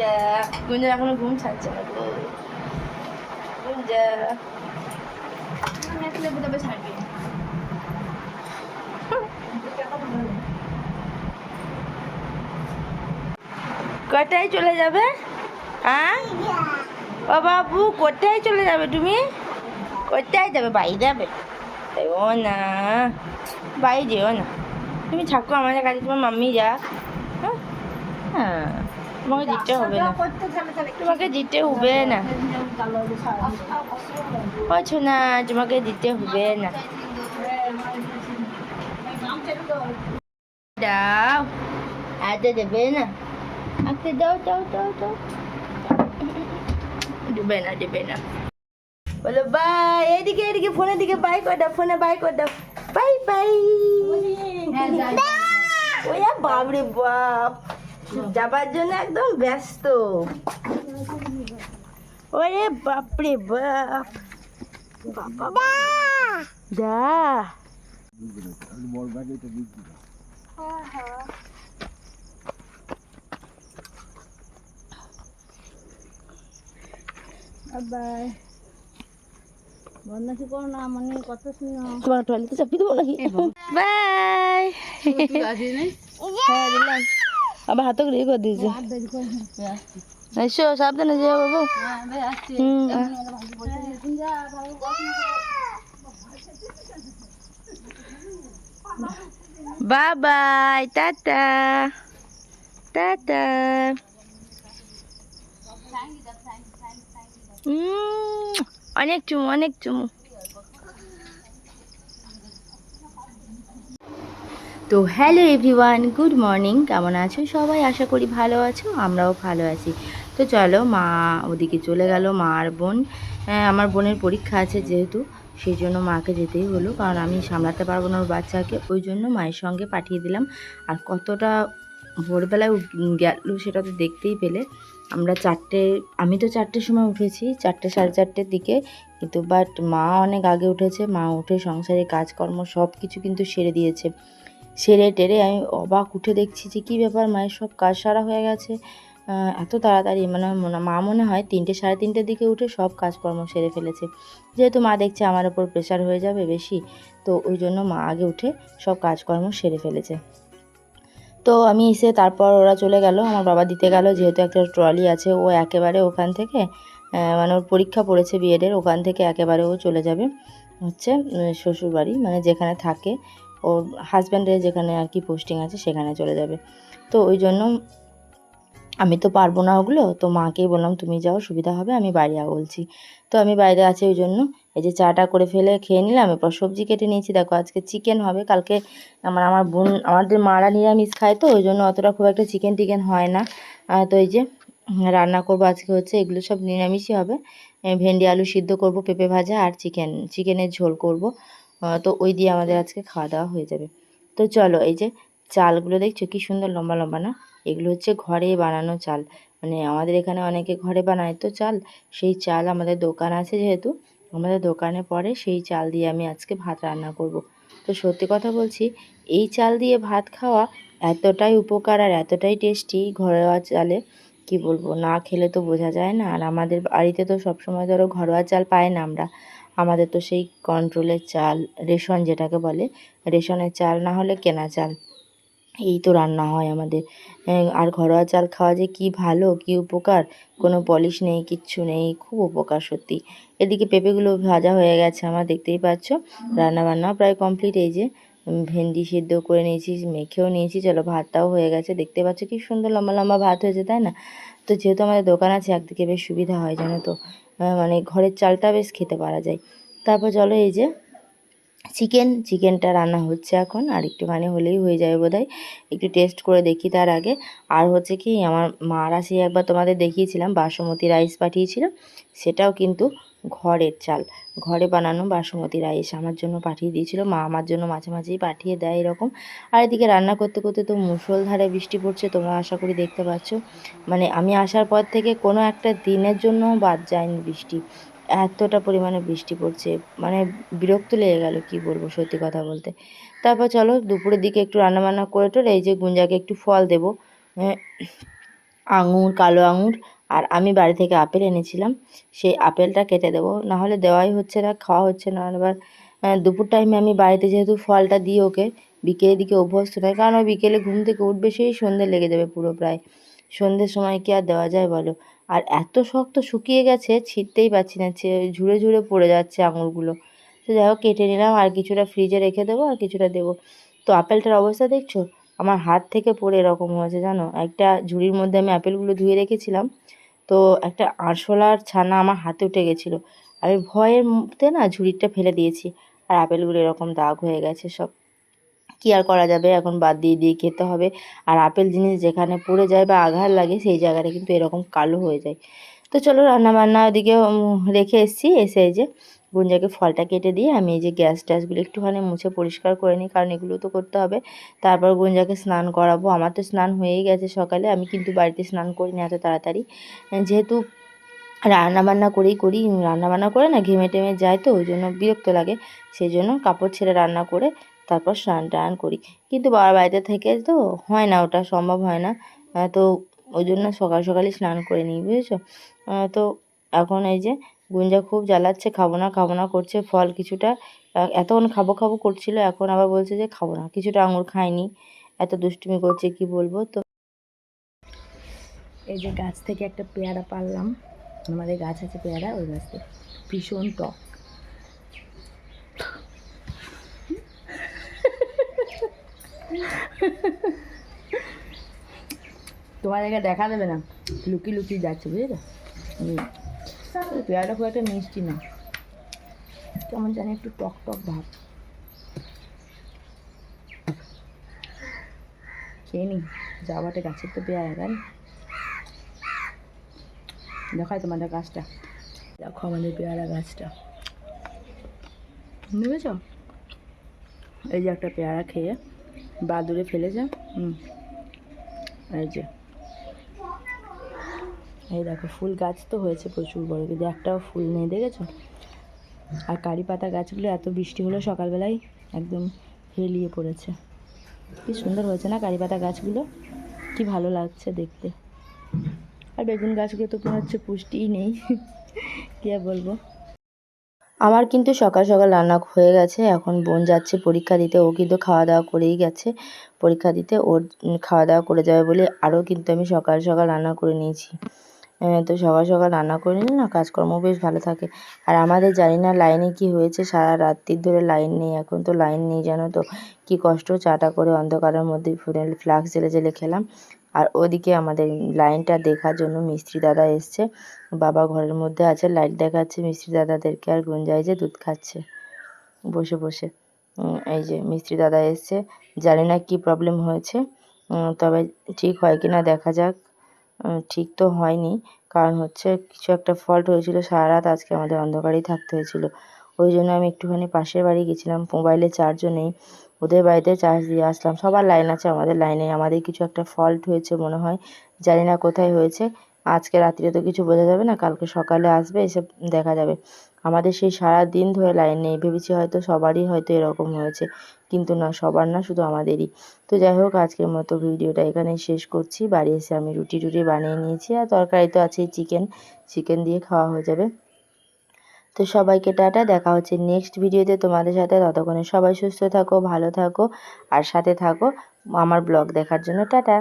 গুঞ্জা গুঞ্জা এখনো ঘুম ছাড়ছে না গো। গুঞ্জা তবে ছাড়বে। কোথায় চলে যাবে? হ্যাঁ ও বাবু, কোথায় চলে যাবে তুমি? কোথায় যাবে? বাড়ি যাবে? ও না, বাড়ি যেও না, তুমি থাকো আমাদের কাছে, তোমার মাম্মি যাক। হ্যাঁ হ্যাঁ, তোমাকে দিতে হবে না, তোমাকে দিতে হবে না, বলছো না, তোমাকে দিতে হবে না। দাও, আতে দেবে না, আতে দাও দাও দাও দাও, দেবে না দেবে না। বলো বাই, এদিকে এদিকে, ফোনের দিকে বাই করে দাও, ফোনে বাই করে দাও, বাই বাই। ওয়া বাপরে বাপ, যাবার জন্য একদম ব্যস্ত। ওরে বাপরে বাপ, বাবা দা বাই। বন্ধ করো না, মানে কথা শুনো। তোমার টয়লেটে চাপিয়ে দেবো নাকি? বাই। হ্যাঁ দিলাম, আবার হাতে করে করে দিয়েছে। এসো সাবধানে যেও বাবু। Bye bye, tata tata. অনেক চুমু, অনেক চুমু। তো হ্যালো এভরিওয়ান, গুড মর্নিং। কেমন আছো সবাই? আশা করি ভালো আছো, আমরাও ভালো আছি। তো চলো, মা ওদিকে চলে গেল, মা আর বোন। আমার বোনের পরীক্ষা আছে যেহেতু, সেই জন্য মাকে যেতেই হলো, কারণ আমি সামলাতে পারবো না ওর বাচ্চাকে, ওই জন্য মায়ের সঙ্গে পাঠিয়ে দিলাম। আর কতটা ভোরবেলায় গেল সেটা তো দেখতেই পেলে। আমি তো 4টের সময় উঠেছি, 4টে সাড়ে 4টের দিকে, কিন্তু বাট মা অনেক আগে উঠেছে। মা উঠে সংসারে কাজকর্ম সব কিছু কিন্তু সেরে দিয়েছে। সেরে টেরে আমি অবাক, উঠে দেখছি যে কী ব্যাপার, মায়ের সব কাজ সারা হয়ে গেছে এত তাড়াতাড়ি। মানে মা মনে হয় 3টে সাড়ে 3টের দিকে উঠে সব কাজকর্ম সেরে ফেলেছে, যেহেতু মা দেখছে আমার ওপর প্রেশার হয়ে যাবে বেশি, তো ওই জন্য মা আগে উঠে সব কাজকর্ম সেরে ফেলেছে। তো আমি এসে তারপর ওরা চলে গেল, আমার বাবা দিতে গেল, যেহেতু একটা ট্রলি আছে, ও একেবারে ওখান থেকে মানে ওর পরীক্ষা পড়েছে বিএডের, ওখান থেকে একেবারে ও চলে যাবে হচ্ছে শ্বশুরবাড়ি, মানে যেখানে থাকে ওর হাজব্যান্ডের, যেখানে আর কি পোস্টিং আছে সেখানে চলে যাবে। তো ওই জন্য আমি তো পারবো না ওগুলো, তো মাকেই বললাম তুমি যাও, সুবিধা হবে, আমি বাইরে বলছি। তো আমি বাইরে আছি, ওই জন্য এই যে চাটা করে ফেলে খেয়ে নিলাম। এরপর সবজি কেটে নিয়েছি, দেখো আজকে চিকেন হবে। কালকে আমাদের মারা নিরামিষ খায়, তো ওই জন্য অতটা খুব একটা চিকেন টিকেন হয় না। তো এই যে রান্না করবো আজকে হচ্ছে, এগুলো সব নিরামিষই হবে। ভেন্ডি আলু সিদ্ধ করব, পেঁপে ভাজা, আর চিকেনের ঝোল করব। তো ওই দিয়ে আমাদের আজকে খাওয়া দাওয়া হয়ে যাবে। তো চলো, এই যে চালগুলো দেখছো কি সুন্দর লম্বা লম্বা না? এগুলো হচ্ছে ঘরে বানানো চাল, মানে আমাদের এখানে অনেকে ঘরে বানায় তো চাল, সেই চাল আমাদের দোকান আছে যেহেতু, আমাদের দোকানে পড়ে, সেই চাল দিয়ে আমি আজকে ভাত রান্না করব। তো সত্যি কথা বলছি, এই চাল দিয়ে ভাত খাওয়া এতটাই উপকার আর এতটাই টেস্টি ঘরোয়া চালে, কি বলবো, না খেলে তো বোঝা যায় না। আর আমাদের বাড়িতে তো সবসময় ধরো ঘরোয়া চাল পাই না আমরা, আমাদের তো সেই কন্ট্রোলের চাল, রেশন যেটাকে বলে, রেশনের চাল না হলে কেনা চাল, এই তো রান্না হয় আমাদের। আর ঘরোয়া চাল খাওয়া যে কী ভালো, কী উপকার, কোনো পলিশ নেই, কিচ্ছু নেই, খুব উপকার সত্যি। এদিকে পেঁপেগুলো ভাজা হয়ে গেছে আমার, দেখতেই পাচ্ছ। রান্নাবান্না প্রায় কমপ্লিট। এই যে ভেন্ডি সিদ্ধ করে নিয়েছি, মেখেও নিয়েছি, চলো ভাতটাও হয়ে গেছে। দেখতে পাচ্ছ কি সুন্দর লম্বা লম্বা ভাত হয়েছে, তাই না? তো যেহেতু আমাদের দোকান আছে, একদিকে বেশ সুবিধা হয় জানো তো, মানে ঘরের চালটা বেশ খেতে পারা যায়। তারপর চলো, এই যে চিকেনটা রান্না হচ্ছে এখন, আর একটুখানি হলেই হয়ে যাবে বোধহয়, একটু টেস্ট করে দেখি তার আগে। আর হচ্ছে কি, আমার মারা সেই একবার তোমাদের দেখিয়েছিলাম বাসমতি রাইস পাঠিয়েছিল, সেটাও কিন্তু ঘরের চাল, ঘরে বানানো বাসমতি রাইস আমার জন্য পাঠিয়ে দিয়েছিল। মা আমার জন্য মাঝে মাঝেই পাঠিয়ে দেয় এরকম। আর এদিকে রান্না করতে করতে তো মুষলধারে বৃষ্টি পড়ছে, তোমরা আশা করি দেখতে পাচ্ছ। মানে আমি আসার পর থেকে কোনো একটা দিনের জন্য বাদ যায়নি বৃষ্টি, এতটা পরিমাণে বৃষ্টি পড়ছে, মানে বিরক্ত লেগে গেল, কি বলবো সত্যি কথা বলতে। তারপর চলো দুপুরের দিকে একটু রান্নাবান্না করে টোরে এই যে গুঞ্জাকে একটু ফল দেবো। আঙুর, কালো আঙুর, আর আমি বাড়ি থেকে আপেল এনেছিলাম, সেই আপেলটা কেটে দেবো। নাহলে দেওয়াই হচ্ছে না, খাওয়া হচ্ছে না। এবার দুপুর টাইমে আমি বাড়িতে যেহেতু ফলটা দিই ওকে, বিকেলের দিকে অভ্যস্ত নয়, কারণ ওই বিকেলে ঘুম থেকে উঠবে সেই সন্ধ্যে লেগে যাবে পুরো প্রায়। সন্ধ্যের সময় কি আর দেওয়া যায় বলো? আর এত শক্ত শুকিয়ে গেছে, ছিঁড়তেই পারছি না, ঝুরে ঝুরে পড়ে যাচ্ছে আঙুরগুলো। তো যাই হোক, কেটে নিলাম, আর কিছুটা ফ্রিজে রেখে দেবো, আর কিছুটা দেবো। তো আপেলটার অবস্থা দেখছো? আমার হাত থেকে পড়ে এরকম হয়েছে জানো। একটা ঝুড়ির মধ্যে আমি আপেলগুলো ধুয়ে রেখেছিলাম, তো একটা আরশোলার ছানা আমার হাতে উঠে গেছিলো। আমি ভয়ের মধ্যে না ঝুড়িটা ফেলে দিয়েছি, আর আপেলগুলো এরকম দাগ হয়ে গেছে সব। কী আর করা যাবে, এখন বাদ দিয়ে দিয়ে খেতে হবে। আর আপেল জিনিস যেখানে পড়ে যায় বা আঘাত লাগে সেই জায়গাটা কিন্তু এরকম কালো হয়ে যায়। তো চলো, রান্নাবান্না ওদিকে রেখে এসেছি, এসে এই যে গুঞ্জাকে ফলটা কেটে দিয়ে আমি এই যে গ্যাস ট্যাসগুলো একটুখানি মুছে পরিষ্কার করে নিই, কারণ এগুলো তো করতে হবে। তারপর গুঞ্জাকে স্নান করাবো। আমার তো স্নান হয়েই গেছে সকালে, আমি কিন্তু বাড়িতে স্নান করি না এত তাড়াতাড়ি, যেহেতু রান্নাবান্না করি। রান্নাবান্না করে না ঘেমে টেমে যায়, তো ওই জন্য বিরক্ত লাগে। সেই জন্য কাপড় ছেড়ে রান্না করে তারপর স্নান টান করি। কিন্তু বাবার বাড়িতে থেকে তো হয় না, ওটা সম্ভব হয় না। তো ওই জন্য সকাল সকালই স্নান করে নিই, বুঝেছো? তো এখন এই যে গুঞ্জা খুব জ্বালাচ্ছে, খাবো না করছে ফল কিছুটা। এতক্ষণ খাবো খাবো করছিল, এখন আবার বলছে যে খাবো না। কিছুটা আঙুর খায়নি, এত দুষ্টুমি করছে কি বলবো। তো এই যে গাছ থেকে একটা পেয়ারা পারলাম, আমাদের গাছ আছে পেয়ারা, ওই গাছ থেকে ভীষণ টক। তোমার জায়গায় দেখা দেবে না, লুকিয়ে লুকিয়ে যাচ্ছে, বুঝলে? পেয়ারাটা খুব একটা মিষ্টি না, কেমন জানি একটু টক টক ভাব। খেয়ে নি, যাওয়াটে গাছের তো পেয়ারা, তাই দেখায় তোমাদের গাছটা, দেখো আমাদের পেয়ারা গাছটা, বুঝেছ? এই যে একটা পেয়ারা খেয়ে বাদুড়ে ফেলেছে। এই যে এই দেখো, ফুল গাছ তো হয়েছে প্রচুর বড়, কিন্তু একটাও ফুল নেই, দেখেছো? আর কারি পাতা গাছগুলো এত বৃষ্টি হলো সকালবেলায় একদম হেলিয়ে পড়েছে। কি সুন্দর হয়েছে না কারি পাতা গাছগুলো, কি ভালো লাগছে দেখতে। আর বেগুন গাছগুলো তো মনে হচ্ছে পুষ্টিই নেই, কী আর বলবো। আমার কিন্তু সকাল সকাল রান্না হয়ে গেছে, এখন বোন যাচ্ছে পরীক্ষা দিতে। ও কিন্তু খাওয়া দাওয়া করেই গেছে পরীক্ষা দিতে, ওর খাওয়া দাওয়া করে যাবে বলে আরও কিন্তু আমি সকাল সকাল রান্না করে নিয়েছি। তো সকাল সকাল রান্না করে নিলে না কাজকর্ম বেশ ভালো থাকে। আর আমাদের জানি না লাইনে কি হয়েছে, সারা রাত্রির ধরে লাইন নেই, এখন তো লাইন নেই, জানো তো কি কষ্ট। চাটা করে অন্ধকারের মধ্যে ফ্লাক্স জেলে জেলে খেলাম। আর ওদিকে আমাদের লাইনটা দেখার জন্য মিস্ত্রি দাদা এসছে, বাবা ঘরের মধ্যে আছে, লাইট দেখাচ্ছে মিস্ত্রি দাদাদেরকে। আর গুঞ্জাই যে দুধ খাচ্ছে বসে বসে। এই যে মিস্ত্রি দাদা এসছে, জানি না কি প্রবলেম হয়েছে, তবে ঠিক হয় কি না দেখা যাক। ঠিক তো হয়নি, কারণ হচ্ছে কিছু একটা ফল্ট হয়েছিল, সারা রাত আজকে আমাদের অন্ধকারেই থাকতে হয়েছিল। ওই জন্য আমি একটুখানি পাশের বাড়ি গেছিলাম, মোবাইলে চার্জও নেই, ওদের বাড়িতে চার্জ দিয়ে আসলাম। সবার লাইন আছে, আমাদের লাইনে আমাদের কিছু একটা ফল্ট হয়েছে মনে হয়, জানি না কোথায় হয়েছে। আজকে রাত্রে তো কিছু বোঝা যাবে না, কালকে সকালে আসবে, এসে দেখা যাবে। আমাদের সেই সারা দিন ধরে লাইন নেই, ভেবেছি হয়তো সবারই হয়তো এরকম হয়েছে, কিন্তু না, সবার না, শুধু আমাদেরই। তো যাই হোক, আজকের মতো ভিডিওটা এখানেই শেষ করছি। বাড়ি এসে আমি রুটি বানিয়ে নিয়েছি, আর তরকারি তো আছেই, চিকেন দিয়ে খাওয়া হয়ে যাবে। তো সবাইকে টাটা, দেখা হচ্ছে নেক্সট ভিডিওতে তোমাদের সাথে। ততক্ষণে সবাই সুস্থ থাকো, ভালো থাকো, আর সাথে থাকো আমার ব্লগ দেখার জন্য। টাটা।